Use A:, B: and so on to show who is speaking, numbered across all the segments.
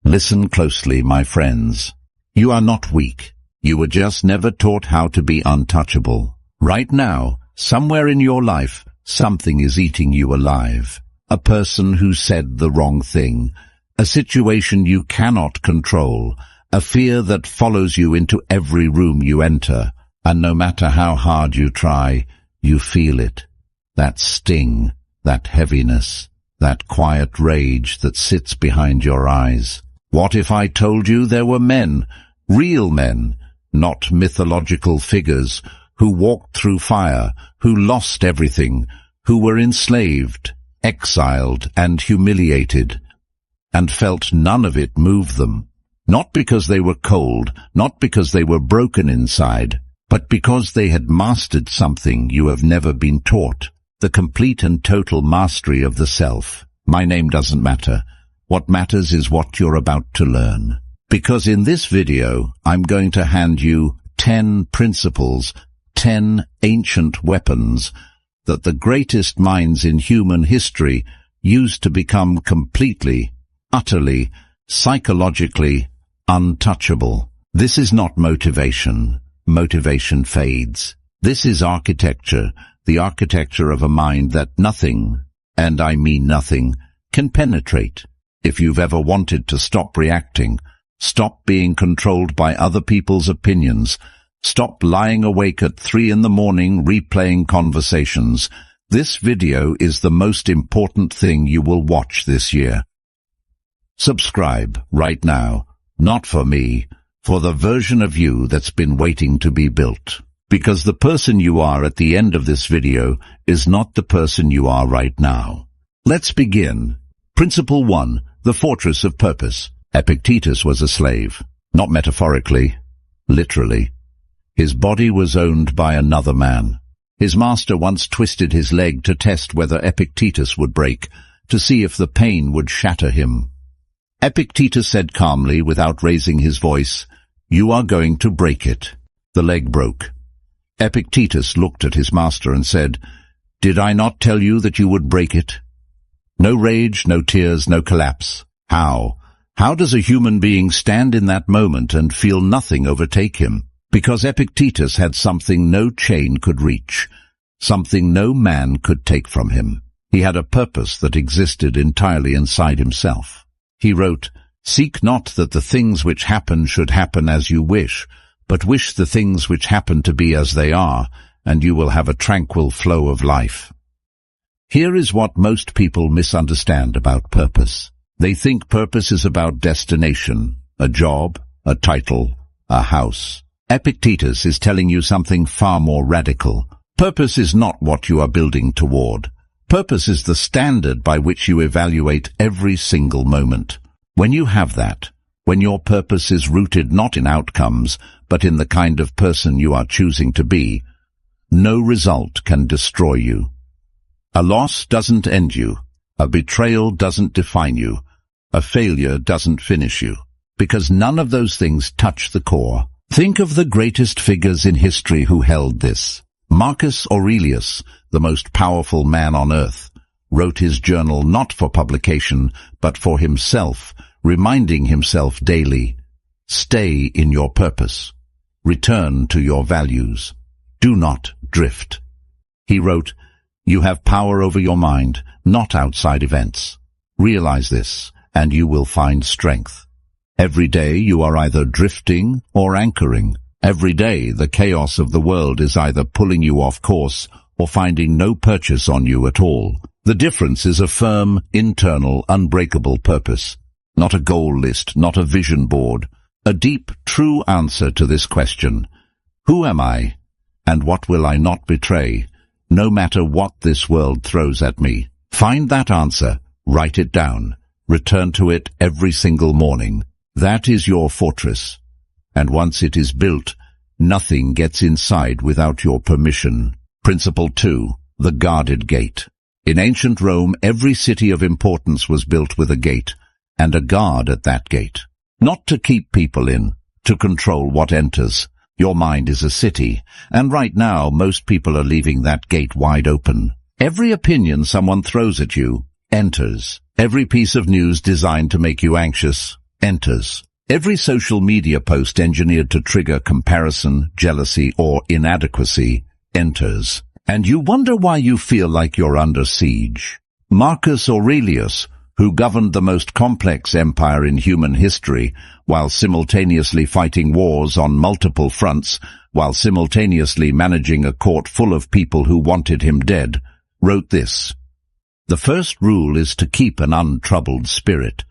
A: Listen closely, my friends. You are not weak. You were just never taught how to be untouchable. Right now, somewhere in your life, something is eating you alive. A person who said the wrong thing, a situation you cannot control, a fear that follows you into every room you enter, and no matter how hard you try, you feel it. That sting, that heaviness, that quiet rage that sits behind your eyes. What if I told you there were men, real men, not mythological figures, who walked through fire, who lost everything, who were enslaved, exiled, and humiliated, and felt none of it move them? Not because they were cold, not because they were broken inside, but because they had mastered something you have never been taught, the complete and total mastery of the self. My name doesn't matter. What matters is what you're about to learn. Because in this video, I'm going to hand you 10 principles, 10 ancient weapons that the greatest minds in human history used to become completely, utterly, psychologically untouchable. This is not motivation. Motivation fades. This is architecture, the architecture of a mind that nothing, and I mean nothing, can penetrate. If you've ever wanted to stop reacting, stop being controlled by other people's opinions, stop lying awake at 3 in the morning replaying conversations, this video is the most important thing you will watch this year. Subscribe right now, not for me, for the version of you that's been waiting to be built. Because the person you are at the end of this video is not the person you are right now. Let's begin. Principle 1. The Fortress of Purpose. Epictetus was a slave. Not metaphorically, literally. His body was owned by another man. His master once twisted his leg to test whether Epictetus would break, to see if the pain would shatter him. Epictetus said calmly, without raising his voice, "You are going to break it." The leg broke. Epictetus looked at his master and said, "Did I not tell you that you would break it?" No rage, no tears, no collapse. How? How does a human being stand in that moment and feel nothing overtake him? Because Epictetus had something no chain could reach, something no man could take from him. He had a purpose that existed entirely inside himself. He wrote, "Seek not that the things which happen should happen as you wish, but wish the things which happen to be as they are, and you will have a tranquil flow of life." Here is what most people misunderstand about purpose. They think purpose is about destination, a job, a title, a house. Epictetus is telling you something far more radical. Purpose is not what you are building toward. Purpose is the standard by which you evaluate every single moment. When you have that, when your purpose is rooted not in outcomes, but in the kind of person you are choosing to be, no result can destroy you. A loss doesn't end you. A betrayal doesn't define you. A failure doesn't finish you. Because none of those things touch the core. Think of the greatest figures in history who held this. Marcus Aurelius, the most powerful man on earth, wrote his journal not for publication, but for himself, reminding himself daily, "Stay in your purpose. Return to your values. Do not drift." He wrote, "You have power over your mind, not outside events. Realize this, and you will find strength. Every day you are either drifting or anchoring. Every day the chaos of the world is either pulling you off course or finding no purchase on you at all. The difference is a firm, internal, unbreakable purpose. Not a goal list, not a vision board. A deep, true answer to this question. Who am I? And what will I not betray? No matter what this world throws at me. Find that answer, write it down, return to it every single morning. That is your fortress. And once it is built, nothing gets inside without your permission. Principle 2. The guarded gate. In ancient Rome, every city of importance was built with a gate, and a guard at that gate. Not to keep people in, to control what enters. Your mind is a city, and right now most people are leaving that gate wide open. Every opinion someone throws at you enters. Every piece of news designed to make you anxious enters. Every social media post engineered to trigger comparison, jealousy, or inadequacy enters. And you wonder why you feel like you're under siege. Marcus Aurelius, who governed the most complex empire in human history, while simultaneously fighting wars on multiple fronts, while simultaneously managing a court full of people who wanted him dead, wrote this: "The first rule is to keep an untroubled spirit.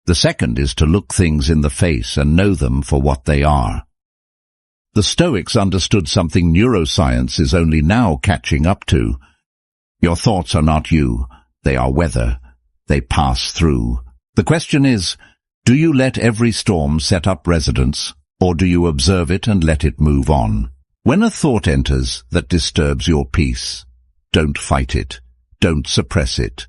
A: The second is to look things in the face and know them for what they are." The Stoics understood something neuroscience is only now catching up to. Your thoughts are not you, they are weather. They pass through. The question is, do you let every storm set up residence, or do you observe it and let it move on? When a thought enters that disturbs your peace, don't fight it. Don't suppress it.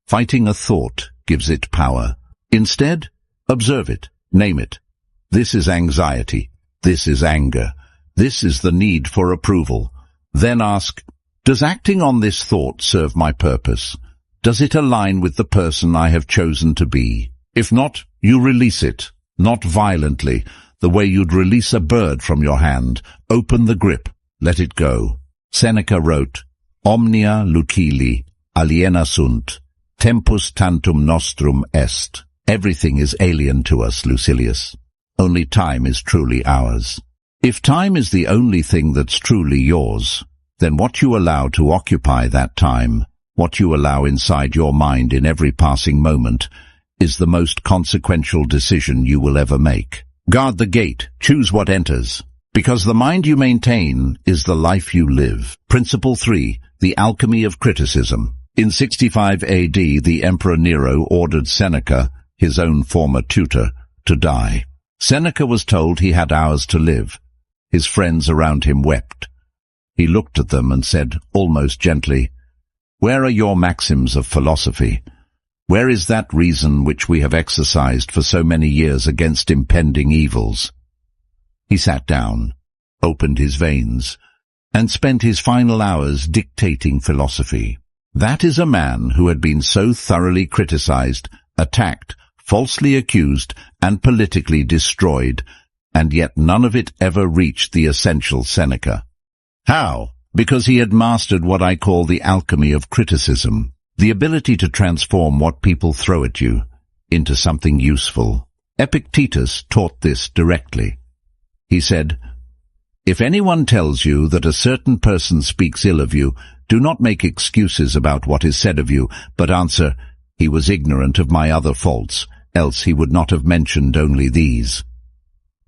A: Fighting a thought gives it power. Instead, observe it, name it. This is anxiety. This is anger. This is the need for approval. Then ask, does acting on this thought serve my purpose? Does it align with the person I have chosen to be? If not, you release it, not violently, the way you'd release a bird from your hand. Open the grip, let it go. Seneca wrote, "Omnia lucili aliena sunt, tempus tantum nostrum est." Everything is alien to us, Lucilius. Only time is truly ours. If time is the only thing that's truly yours, then what you allow to occupy that time, what you allow inside your mind in every passing moment, is the most consequential decision you will ever make. Guard the gate, choose what enters, because the mind you maintain is the life you live. Principle 3, the alchemy of criticism. In 65 AD, the Emperor Nero ordered Seneca, his own former tutor, to die. Seneca was told he had hours to live. His friends around him wept. He looked at them and said, almost gently, "Where are your maxims of philosophy? Where is that reason which we have exercised for so many years against impending evils?" He sat down, opened his veins, and spent his final hours dictating philosophy. That is a man who had been so thoroughly criticized, attacked, falsely accused, and politically destroyed, and yet none of it ever reached the essential Seneca. How? Because he had mastered what I call the alchemy of criticism, the ability to transform what people throw at you into something useful. Epictetus taught this directly. He said, "If anyone tells you that a certain person speaks ill of you, do not make excuses about what is said of you, but answer, 'He was ignorant of my other faults, else he would not have mentioned only these.'"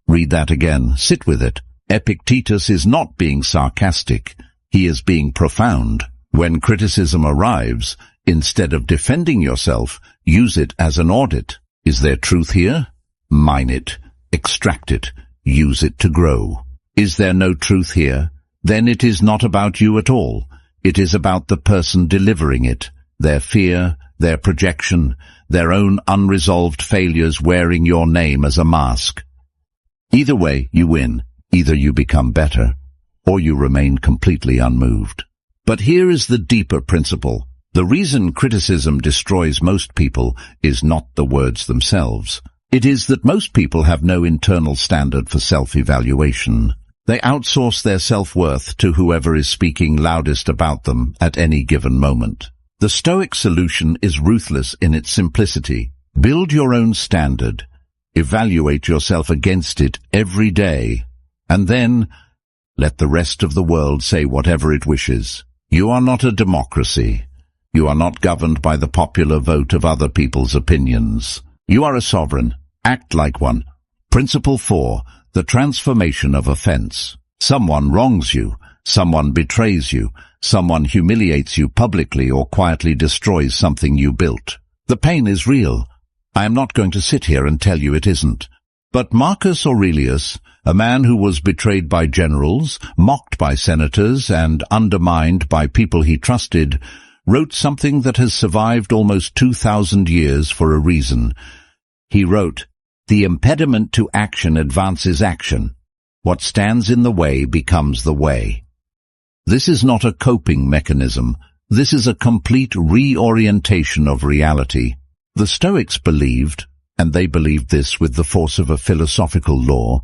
A: Read that again, sit with it. Epictetus is not being sarcastic, he is being profound. When criticism arrives, instead of defending yourself, use it as an audit. Is there truth here? Mine it, extract it, use it to grow. Is there no truth here? Then it is not about you at all. It is about the person delivering it, their fear, their projection, their own unresolved failures wearing your name as a mask. Either way, you win. Either you become better, or you remain completely unmoved. But here is the deeper principle. The reason criticism destroys most people is not the words themselves. It is that most people have no internal standard for self-evaluation. They outsource their self-worth to whoever is speaking loudest about them at any given moment. The Stoic solution is ruthless in its simplicity. Build your own standard. Evaluate yourself against it every day. And then, let the rest of the world say whatever it wishes. You are not a democracy. You are not governed by the popular vote of other people's opinions. You are a sovereign. Act like one. Principle 4, the transformation of offense. Someone wrongs you. Someone betrays you. Someone humiliates you publicly or quietly destroys something you built. The pain is real. I am not going to sit here and tell you it isn't. But Marcus Aurelius, a man who was betrayed by generals, mocked by senators, and undermined by people he trusted, wrote something that has survived almost 2,000 years for a reason. He wrote, "The impediment to action advances action. What stands in the way becomes the way." This is not a coping mechanism. This is a complete reorientation of reality. The Stoics believed, and they believed this with the force of a philosophical law,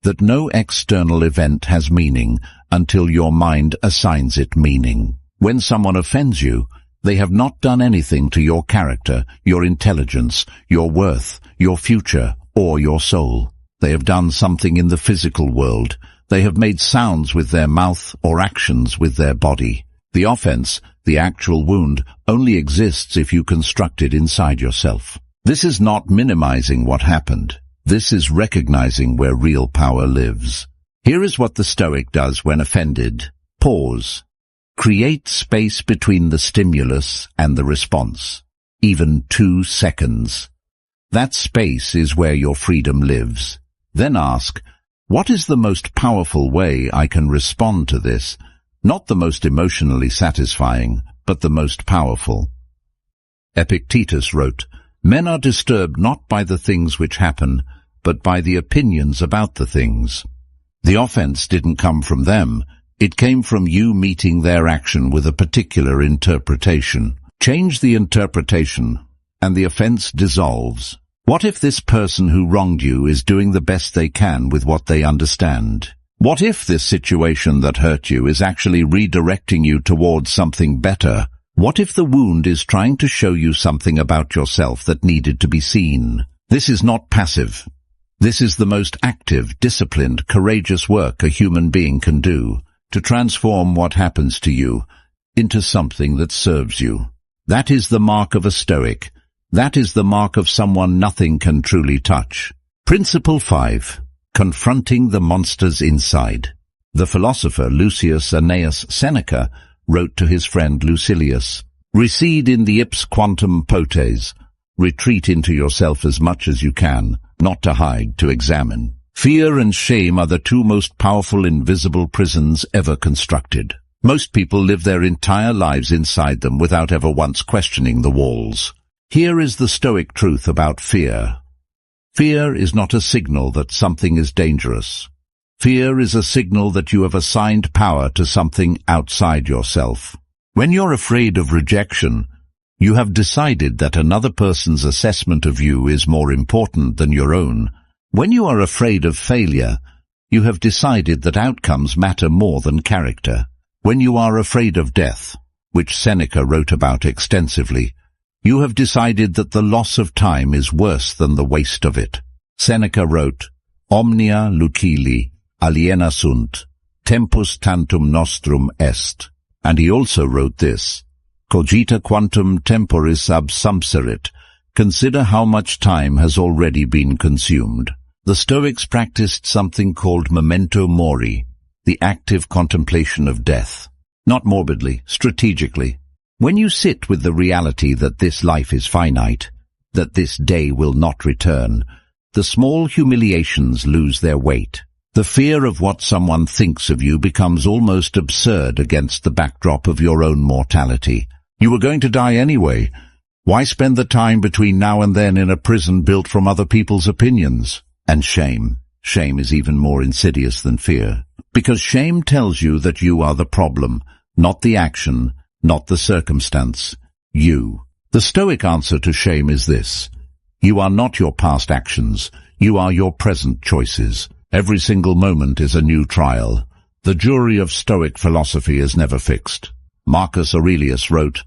A: that no external event has meaning until your mind assigns it meaning. When someone offends you, they have not done anything to your character, your intelligence, your worth, your future, or your soul. They have done something in the physical world. They have made sounds with their mouth or actions with their body. The offense, the actual wound, only exists if you construct it inside yourself. This is not minimizing what happened. This is recognizing where real power lives. Here is what the Stoic does when offended. Pause. Create space between the stimulus and the response. Even 2 seconds. That space is where your freedom lives. Then ask, what is the most powerful way I can respond to this? Not the most emotionally satisfying, but the most powerful. Epictetus wrote, "Men are disturbed not by the things which happen, but by the opinions about the things." The offense didn't come from them. It came from you meeting their action with a particular interpretation. Change the interpretation, and the offense dissolves. What if this person who wronged you is doing the best they can with what they understand? What if this situation that hurt you is actually redirecting you towards something better? What if the wound is trying to show you something about yourself that needed to be seen? This is not passive. This is the most active, disciplined, courageous work a human being can do, to transform what happens to you into something that serves you. That is the mark of a Stoic. That is the mark of someone nothing can truly touch. Principle 5. Confronting the monsters inside. The philosopher Lucius Annaeus Seneca wrote to his friend Lucilius, "Recede in the ips quantum potes." Retreat into yourself as much as you can, not to hide, to examine. Fear and shame are the 2 most powerful invisible prisons ever constructed. Most people live their entire lives inside them without ever once questioning the walls. Here is the Stoic truth about fear. Fear is not a signal that something is dangerous. Fear is a signal that you have assigned power to something outside yourself. When you're afraid of rejection, you have decided that another person's assessment of you is more important than your own. When you are afraid of failure, you have decided that outcomes matter more than character. When you are afraid of death, which Seneca wrote about extensively, you have decided that the loss of time is worse than the waste of it. Seneca wrote, "Omnia lucili aliena sunt, tempus tantum nostrum est." And he also wrote this, "Cogita quantum temporis absumpserit." Consider how much time has already been consumed. The Stoics practiced something called memento mori, the active contemplation of death. Not morbidly, strategically. When you sit with the reality that this life is finite, that this day will not return, the small humiliations lose their weight. The fear of what someone thinks of you becomes almost absurd against the backdrop of your own mortality. You were going to die anyway. Why spend the time between now and then in a prison built from other people's opinions? And shame. Shame is even more insidious than fear. Because shame tells you that you are the problem, not the action, not the circumstance. You. The Stoic answer to shame is this: you are not your past actions, you are your present choices. Every single moment is a new trial. The jury of Stoic philosophy is never fixed. Marcus Aurelius wrote,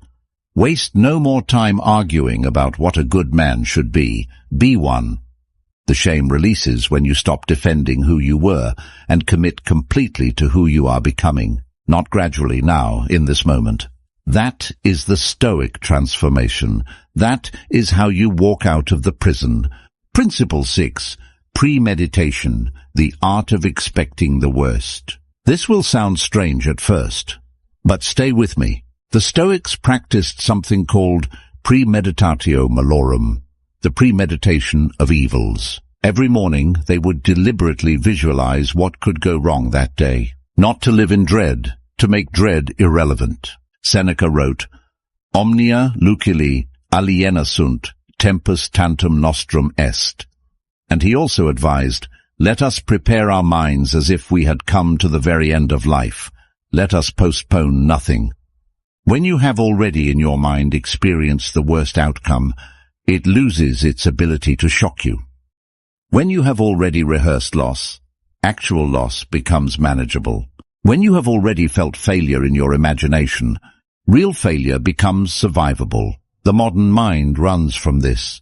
A: "Waste no more time arguing about what a good man should be. Be one." The shame releases when you stop defending who you were and commit completely to who you are becoming, not gradually, now, in this moment. That is the Stoic transformation. That is how you walk out of the prison. Principle 6. Premeditation, the art of expecting the worst. This will sound strange at first, but stay with me. The Stoics practiced something called premeditatio malorum, the premeditation of evils. Every morning they would deliberately visualize what could go wrong that day, not to live in dread, to make dread irrelevant. Seneca wrote, "Omnia lucili aliena sunt, tempus tantum nostrum est." And he also advised, "Let us prepare our minds as if we had come to the very end of life. Let us postpone nothing." When you have already in your mind experienced the worst outcome, it loses its ability to shock you. When you have already rehearsed loss, actual loss becomes manageable. When you have already felt failure in your imagination, real failure becomes survivable. The modern mind runs from this.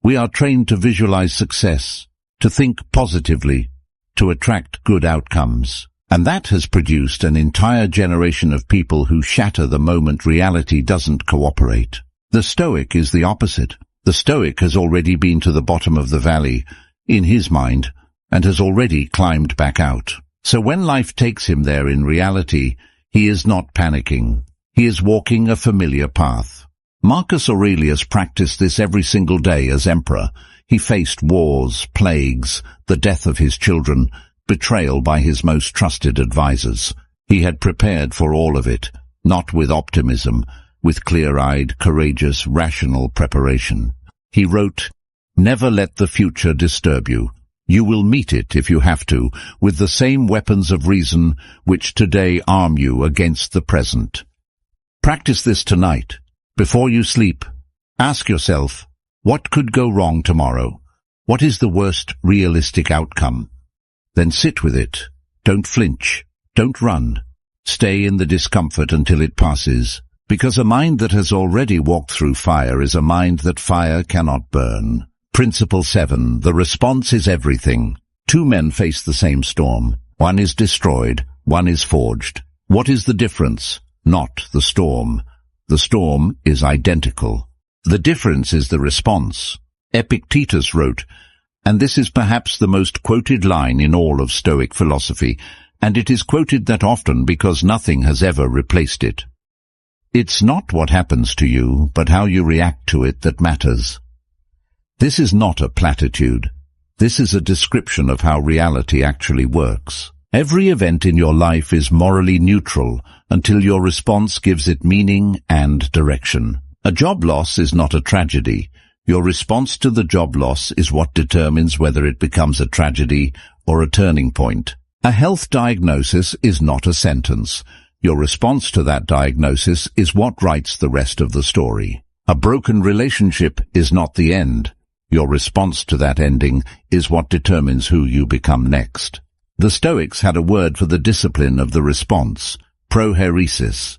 A: We are trained to visualize success, to think positively, to attract good outcomes. And that has produced an entire generation of people who shatter the moment reality doesn't cooperate. The Stoic is the opposite. The Stoic has already been to the bottom of the valley, in his mind, and has already climbed back out. So when life takes him there in reality, he is not panicking. He is walking a familiar path. Marcus Aurelius practiced this every single day as emperor. He faced wars, plagues, the death of his children, betrayal by his most trusted advisors. He had prepared for all of it, not with optimism, with clear-eyed, courageous, rational preparation. He wrote, "Never let the future disturb you. You will meet it, if you have to, with the same weapons of reason which today arm you against the present." Practice this tonight. Before you sleep, ask yourself, what could go wrong tomorrow? What is the worst realistic outcome? Then sit with it. Don't flinch. Don't run. Stay in the discomfort until it passes, because a mind that has already walked through fire is a mind that fire cannot burn. Principle 7. The response is everything. Two men face the same storm. One is destroyed, one is forged. What is the difference? Not the storm. The storm is identical. The difference is the response. Epictetus wrote, and this is perhaps the most quoted line in all of Stoic philosophy, and it is quoted that often because nothing has ever replaced it. It's not what happens to you, but how you react to it that matters. This is not a platitude. This is a description of how reality actually works. Every event in your life is morally neutral until your response gives it meaning and direction. A job loss is not a tragedy. Your response to the job loss is what determines whether it becomes a tragedy or a turning point. A health diagnosis is not a sentence. Your response to that diagnosis is what writes the rest of the story. A broken relationship is not the end. Your response to that ending is what determines who you become next. The Stoics had a word for the discipline of the response, prohairesis,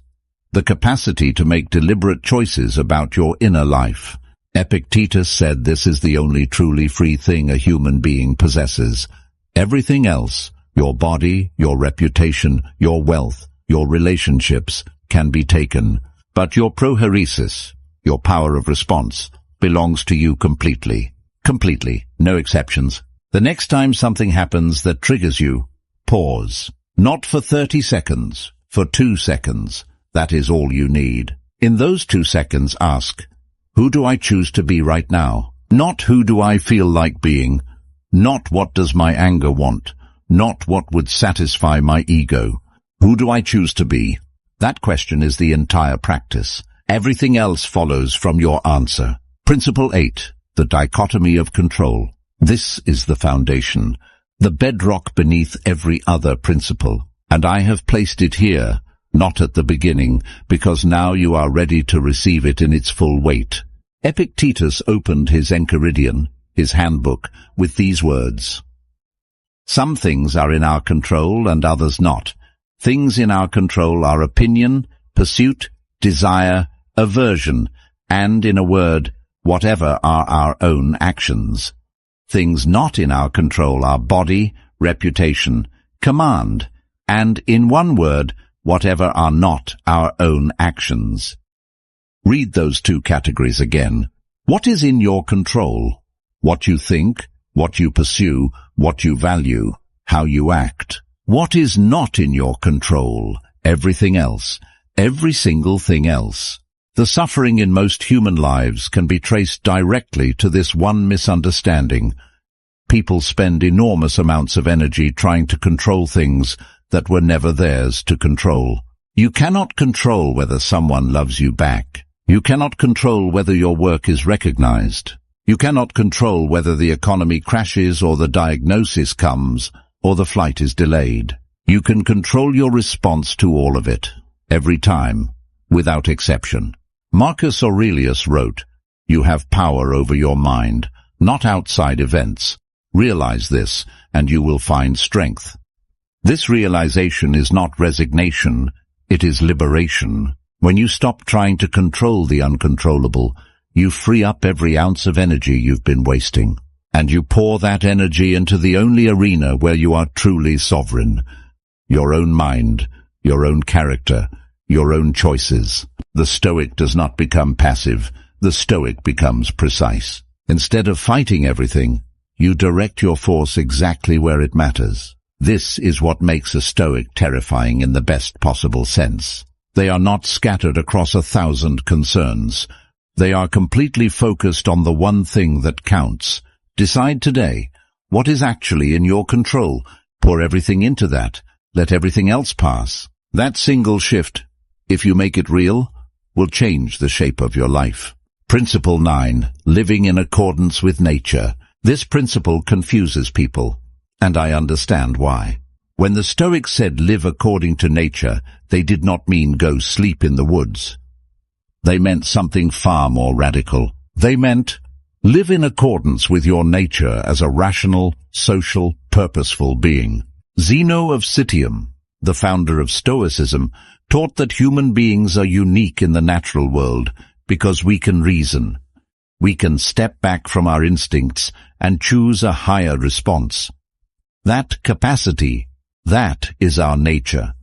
A: the capacity to make deliberate choices about your inner life. Epictetus said this is the only truly free thing a human being possesses. Everything else, your body, your reputation, your wealth, your relationships, can be taken. But your prohairesis, your power of response, belongs to you completely. Completely. No exceptions. The next time something happens that triggers you, pause. Not for 30 seconds, for 2 seconds. That is all you need. In those 2 seconds, ask, who do I choose to be right now? Not who do I feel like being. Not what does my anger want. Not what would satisfy my ego. Who do I choose to be? That question is the entire practice. Everything else follows from your answer. Principle 8. The dichotomy of control. This is the foundation, the bedrock beneath every other principle. And I have placed it here, not at the beginning, because now you are ready to receive it in its full weight. Epictetus opened his Enchiridion, his handbook, with these words. Some things are in our control and others not. Things in our control are opinion, pursuit, desire, aversion, and, in a word, whatever are our own actions. Things not in our control are body, reputation, command, and, in one word, whatever are not our own actions. Read those 2 categories again. What is in your control? What you think, what you pursue, what you value, how you act. What is not in your control? Everything else, every single thing else. The suffering in most human lives can be traced directly to this one misunderstanding. People spend enormous amounts of energy trying to control things that were never theirs to control. You cannot control whether someone loves you back. You cannot control whether your work is recognized. You cannot control whether the economy crashes or the diagnosis comes or the flight is delayed. You can control your response to all of it, every time, without exception. Marcus Aurelius wrote, You have power over your mind, not outside events. Realize this, and you will find strength. This realization is not resignation, it is liberation. When you stop trying to control the uncontrollable, you free up every ounce of energy you've been wasting, and you pour that energy into the only arena where you are truly sovereign. Your own mind, your own character, your own choices. The Stoic does not become passive, the Stoic becomes precise. Instead of fighting everything, you direct your force exactly where it matters. This is what makes a Stoic terrifying in the best possible sense. They are not scattered across 1,000 concerns. They are completely focused on the one thing that counts. Decide today what is actually in your control. Pour everything into that. Let everything else pass. That single shift, if you make it real, will change the shape of your life. Principle 9. Living in accordance with nature. This principle confuses people, and I understand why. When the Stoics said live according to nature, they did not mean go sleep in the woods. They meant something far more radical. They meant live in accordance with your nature as a rational, social, purposeful being. Zeno of Citium, the founder of Stoicism, taught that human beings are unique in the natural world because we can reason. We can step back from our instincts and choose a higher response. That capacity, that is our nature.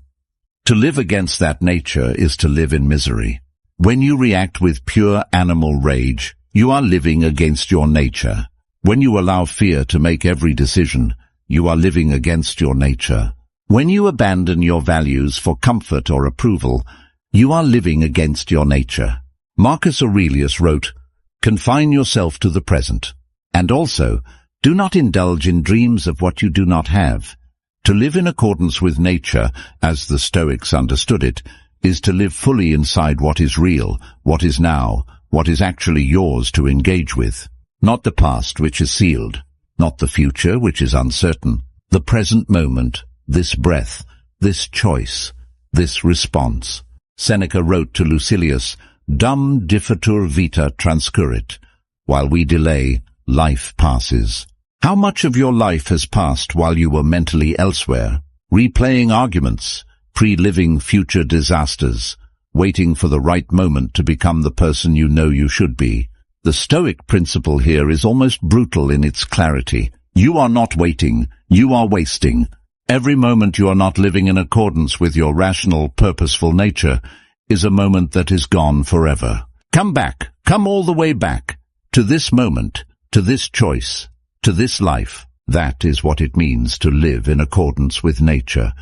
A: To live against that nature is to live in misery. When you react with pure animal rage, you are living against your nature. When you allow fear to make every decision, you are living against your nature. When you abandon your values for comfort or approval, you are living against your nature. Marcus Aurelius wrote, "Confine yourself to the present, and also do not indulge in dreams of what you do not have." To live in accordance with nature, as the Stoics understood it, is to live fully inside what is real, what is now, what is actually yours to engage with. Not the past, which is sealed, not the future, which is uncertain. The present moment, this breath, this choice, this response. Seneca wrote to Lucilius, "Dum diffitur vita transcurrit." While we delay, life passes. How much of your life has passed while you were mentally elsewhere, replaying arguments, pre-living future disasters, waiting for the right moment to become the person you know you should be? The Stoic principle here is almost brutal in its clarity. You are not waiting, you are wasting. Every moment you are not living in accordance with your rational, purposeful nature is a moment that is gone forever. Come back, come all the way back, to this moment, to this choice, to this life. That is what it means to live in accordance with nature,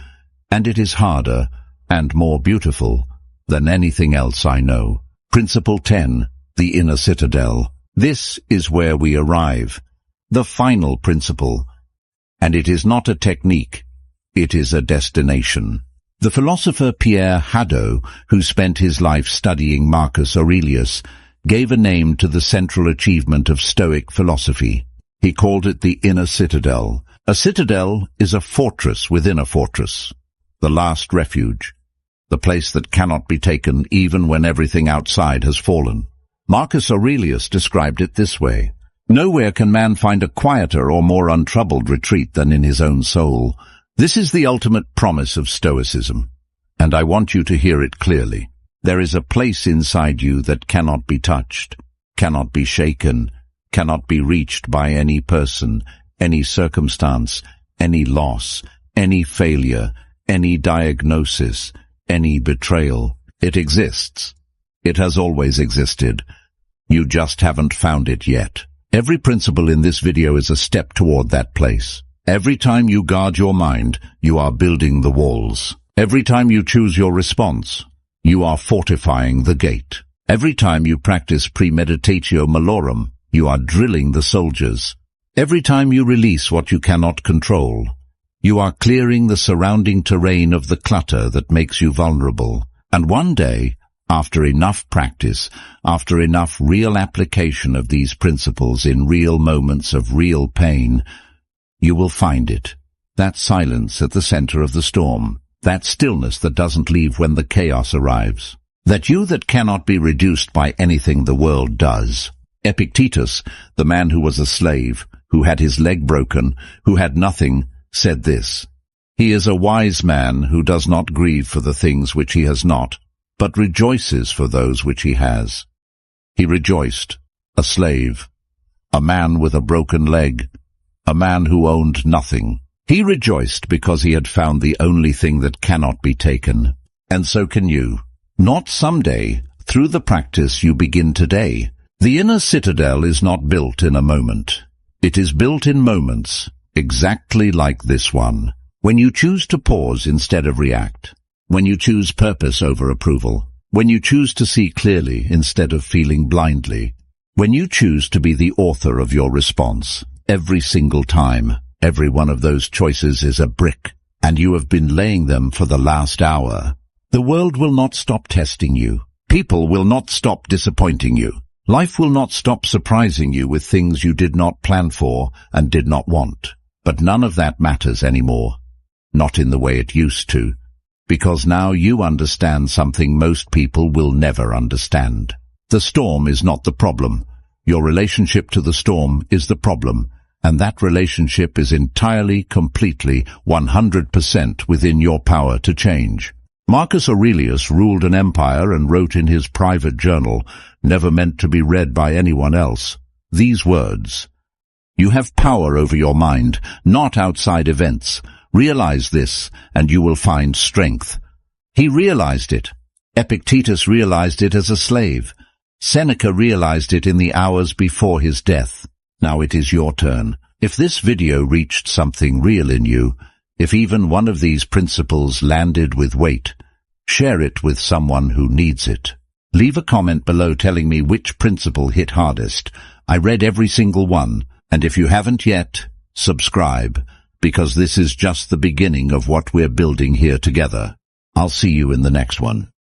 A: and it is harder and more beautiful than anything else I know. Principle 10. The inner citadel. This is where we arrive, the final principle, and it is not a technique, it is a destination. The philosopher Pierre Hadot, who spent his life studying Marcus Aurelius, gave a name to the central achievement of Stoic philosophy. He called it the inner citadel. A citadel is a fortress within a fortress, the last refuge, the place that cannot be taken even when everything outside has fallen. Marcus Aurelius described it this way: "Nowhere can man find a quieter or more untroubled retreat than in his own soul." This is the ultimate promise of Stoicism, and I want you to hear it clearly. There is a place inside you that cannot be touched, cannot be shaken, cannot be reached by any person, any circumstance, any loss, any failure, any diagnosis, any betrayal. It exists. It has always existed. You just haven't found it yet. Every principle in this video is a step toward that place. Every time you guard your mind, you are building the walls. Every time you choose your response, you are fortifying the gate. Every time you practice premeditatio malorum, you are drilling the soldiers. Every time you release what you cannot control, you are clearing the surrounding terrain of the clutter that makes you vulnerable. And one day, after enough practice, after enough real application of these principles in real moments of real pain, you will find it. That silence at the center of the storm, that stillness that doesn't leave when the chaos arrives, that you that cannot be reduced by anything the world does. Epictetus, the man who was a slave, who had his leg broken, who had nothing, said this: "He is a wise man who does not grieve for the things which he has not, but rejoices for those which he has." He rejoiced, a slave, a man with a broken leg, a man who owned nothing. He rejoiced because he had found the only thing that cannot be taken. And so can you. Not someday. Through the practice you begin today. The inner citadel is not built in a moment. It is built in moments, exactly like this one. When you choose to pause instead of react. When you choose purpose over approval. When you choose to see clearly instead of feeling blindly. When you choose to be the author of your response. Every single time. Every one of those choices is a brick, and you have been laying them for the last hour. The world will not stop testing you. People will not stop disappointing you. Life will not stop surprising you with things you did not plan for and did not want. But none of that matters anymore. Not in the way it used to. Because now you understand something most people will never understand. The storm is not the problem. Your relationship to the storm is the problem. And that relationship is entirely, completely, 100% within your power to change. Marcus Aurelius ruled an empire and wrote in his private journal, never meant to be read by anyone else, these words: "You have power over your mind, not outside events. Realize this, and you will find strength." He realized it. Epictetus realized it as a slave. Seneca realized it in the hours before his death. Now it is your turn. If this video reached something real in you, if even one of these principles landed with weight, share it with someone who needs it. Leave a comment below telling me which principle hit hardest. I read every single one, and if you haven't yet, subscribe, because this is just the beginning of what we're building here together. I'll see you in the next one.